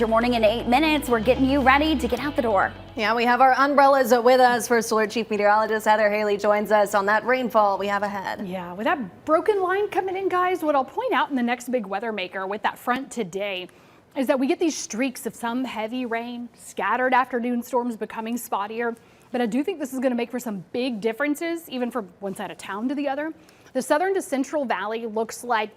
Your morning in 8 minutes. We're getting you ready to get out the door. Yeah, we have our umbrellas with us. First Alert Chief Meteorologist Heather Haley joins us on that rainfall we have ahead. Yeah, with that broken line coming in, guys, what I'll point out in the next big weather maker with that front today is that we get these streaks of some heavy rain, scattered afternoon storms becoming spottier. But I do think this is going to make for some big differences, even from one side of town to the other. The southern to central valley looks like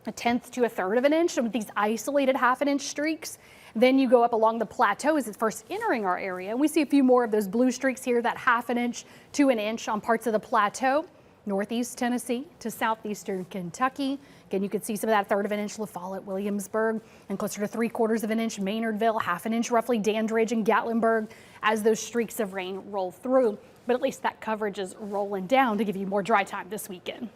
a tenth to a third of an inch with these isolated half-an-inch streaks. Then you go up along the plateau as it's first entering our area. We see a few more of those blue streaks here, that half an inch to an inch on parts of the plateau. Northeast Tennessee to southeastern Kentucky. Again, you could see some of that third of an inch La Follette, Williamsburg, and closer to 3/4 of an inch Maynardville, half an inch roughly Dandridge and Gatlinburg as those streaks of rain roll through. But at least that coverage is rolling down to give you more dry time this weekend.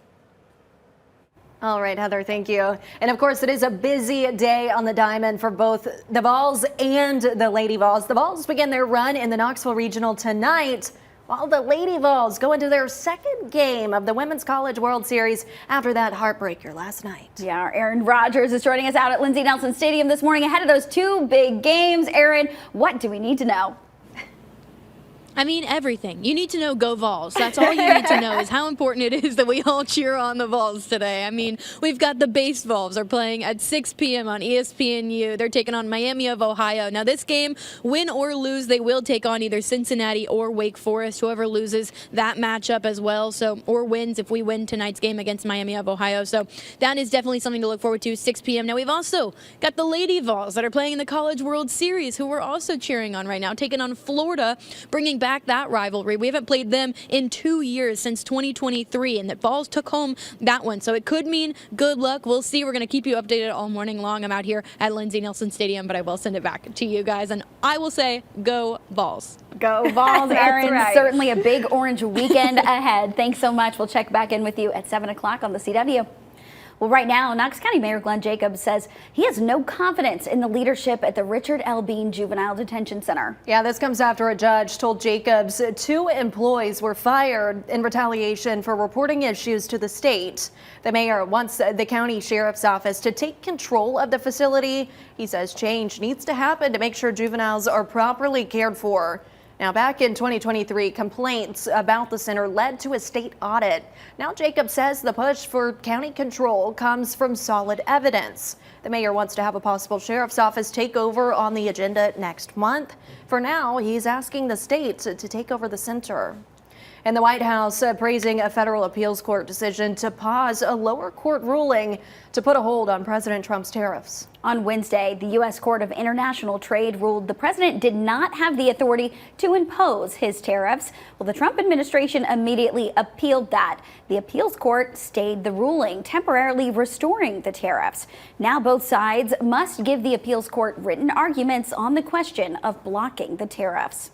All right, Heather, thank you. And of course, it is a busy day on the diamond for both the Vols and the Lady Vols. The Vols begin their run in the Knoxville Regional tonight, while the Lady Vols go into their second game of the Women's College World Series after that heartbreaker last night. Yeah, our Aaron Rodgers is joining us out at Lindsey Nelson Stadium this morning ahead of those two big games. Aaron, what do we need to know? I mean, everything. You need to know go Vols. That's all you need to know is how important it is that we all cheer on the Vols today. I mean, we've got the base Vols are playing at 6 p.m. on ESPNU. They're taking on Miami of Ohio. Now, this game, win or lose, they will take on either Cincinnati or Wake Forest, whoever loses that matchup as well. So, or wins if we win tonight's game against Miami of Ohio. So that is definitely something to look forward to, 6 p.m. Now, we've also got the Lady Vols that are playing in the College World Series, who we're also cheering on right now, taking on Florida, bringing back that rivalry. We haven't played them in 2 years since 2023, and the Vols took home that one. So it could mean good luck. We'll see. We're going to keep you updated all morning long. I'm out here at Lindsey Nelson Stadium, but I will send it back to you guys, and I will say go Vols. Go Vols, Aaron. Right. Certainly a big orange weekend ahead. Thanks so much. We'll check back in with you at 7 o'clock on the CW. Well, right now, Knox County Mayor Glenn Jacobs says he has no confidence in the leadership at the Richard L. Bean Juvenile Detention Center. Yeah, this comes after a judge told Jacobs 2 employees were fired in retaliation for reporting issues to the state. The mayor wants the county sheriff's office to take control of the facility. He says change needs to happen to make sure juveniles are properly cared for. Now, back in 2023, complaints about the center led to a state audit. Now, Jacobs says the push for county control comes from solid evidence. The mayor wants to have a possible sheriff's office take over on the agenda next month. For now, he's asking the state to take over the center. And the White House praising a federal appeals court decision to pause a lower court ruling to put a hold on President Trump's tariffs. On Wednesday, the U.S. Court of International Trade ruled the president did not have the authority to impose his tariffs. Well, the Trump administration immediately appealed that. The appeals court stayed the ruling, temporarily restoring the tariffs. Now both sides must give the appeals court written arguments on the question of blocking the tariffs.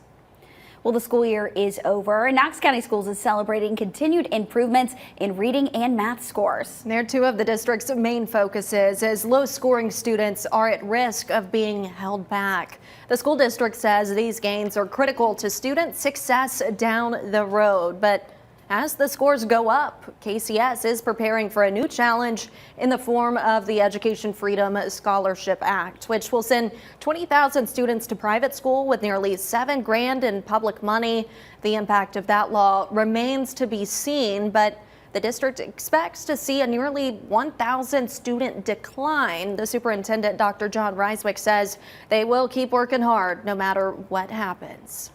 Well, the school year is over, and Knox County Schools is celebrating continued improvements in reading and math scores. They're 2 of the district's main focuses, as low-scoring students are at risk of being held back. The school district says these gains are critical to student success down the road, but as the scores go up, KCS is preparing for a new challenge in the form of the Education Freedom Scholarship Act, which will send 20,000 students to private school with nearly $7 grand in public money. The impact of that law remains to be seen, but the district expects to see a nearly 1,000 student decline. The superintendent, Dr. John Reiswick, says they will keep working hard no matter what happens.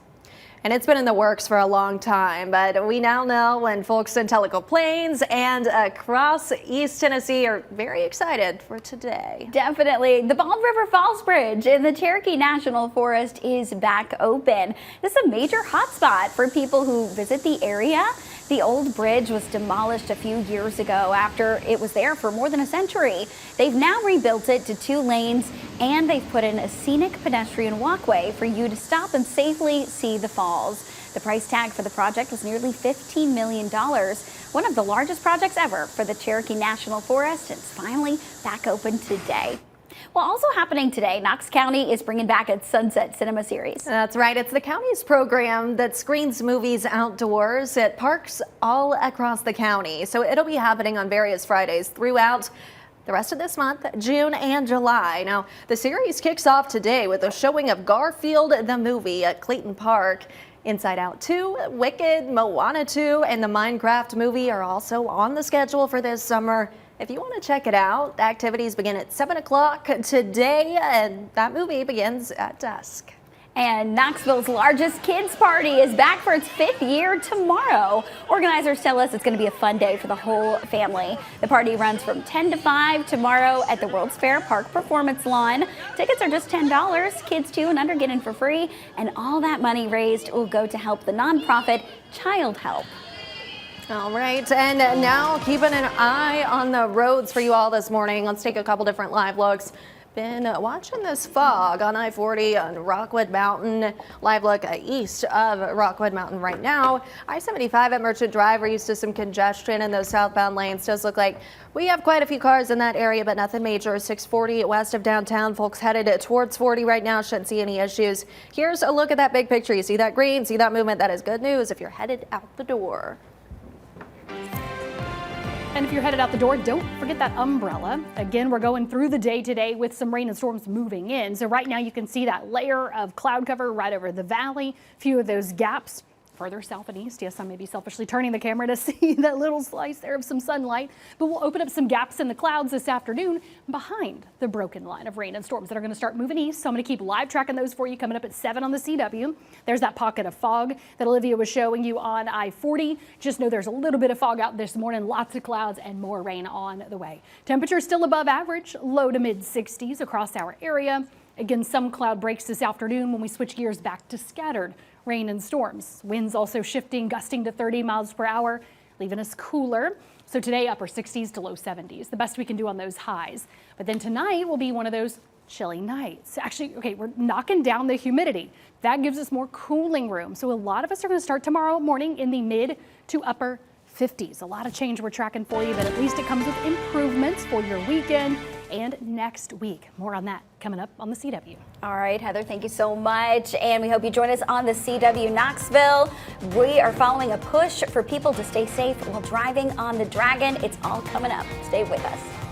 And it's been in the works for a long time, but we now know when folks in Tellico Plains and across East Tennessee are very excited for today. Definitely. The Bald River Falls Bridge in the Cherokee National Forest is back open. This is a major hotspot for people who visit the area. The old bridge was demolished a few years ago after it was there for more than a century. They've now rebuilt it to 2 lanes, and they've put in a scenic pedestrian walkway for you to stop and safely see the falls. The price tag for the project was nearly $15 million, one of the largest projects ever for the Cherokee National Forest. It's finally back open today. Well, also happening today, Knox County is bringing back its Sunset Cinema series. That's right. It's the county's program that screens movies outdoors at parks all across the county. So it'll be happening on various Fridays throughout the rest of this month, June and July. Now, the series kicks off today with a showing of Garfield the movie at Clayton Park. Inside Out 2, Wicked, Moana 2, and the Minecraft movie are also on the schedule for this summer. If you want to check it out, activities begin at 7 o'clock today, and that movie begins at dusk. And Knoxville's largest kids party is back for its 5th year tomorrow. Organizers tell us it's going to be a fun day for the whole family. The party runs from 10 to 5 tomorrow at the World's Fair Park Performance Lawn. Tickets are just $10. Kids 2 and under get in for free. And all that money raised will go to help the nonprofit Child Help. All right, and now keeping an eye on the roads for you all this morning. Let's take a couple different live looks. Been watching this fog on I-40 on Rockwood Mountain. Live look east of Rockwood Mountain right now. I-75 at Merchant Drive, we're used to some congestion in those southbound lanes. Does look like we have quite a few cars in that area, but nothing major. 640 west of downtown. Folks headed towards 40 right now. Shouldn't see any issues. Here's a look at that big picture. You see that green? See that movement? That is good news if you're headed out the door. And if you're headed out the door, don't forget that umbrella. Again, we're going through the day today with some rain and storms moving in. So right now you can see that layer of cloud cover right over the valley. A few of those gaps further south and east. Yes, I may be selfishly turning the camera to see that little slice there of some sunlight, but we'll open up some gaps in the clouds this afternoon behind the broken line of rain and storms that are going to start moving east. So I'm going to keep live tracking those for you coming up at 7 on the CW. There's that pocket of fog that Olivia was showing you on I-40. Just know there's a little bit of fog out this morning, lots of clouds and more rain on the way. Temperatures still above average, low to mid 60s across our area. Again, some cloud breaks this afternoon when we switch gears back to scattered rain and storms. Winds also shifting, gusting to 30 miles per hour, leaving us cooler. So today, upper 60s to low 70s, the best we can do on those highs. But then tonight will be one of those chilly nights. Actually, okay, we're knocking down the humidity. That gives us more cooling room. So a lot of us are going to start tomorrow morning in the mid to upper 50s. A lot of change we're tracking for you, but at least it comes with improvements for your weekend and next week. More on that coming up on the CW. All right, Heather, thank you so much. And we hope you join us on the CW Knoxville. We are following a push for people to stay safe while driving on the Dragon. It's all coming up. Stay with us.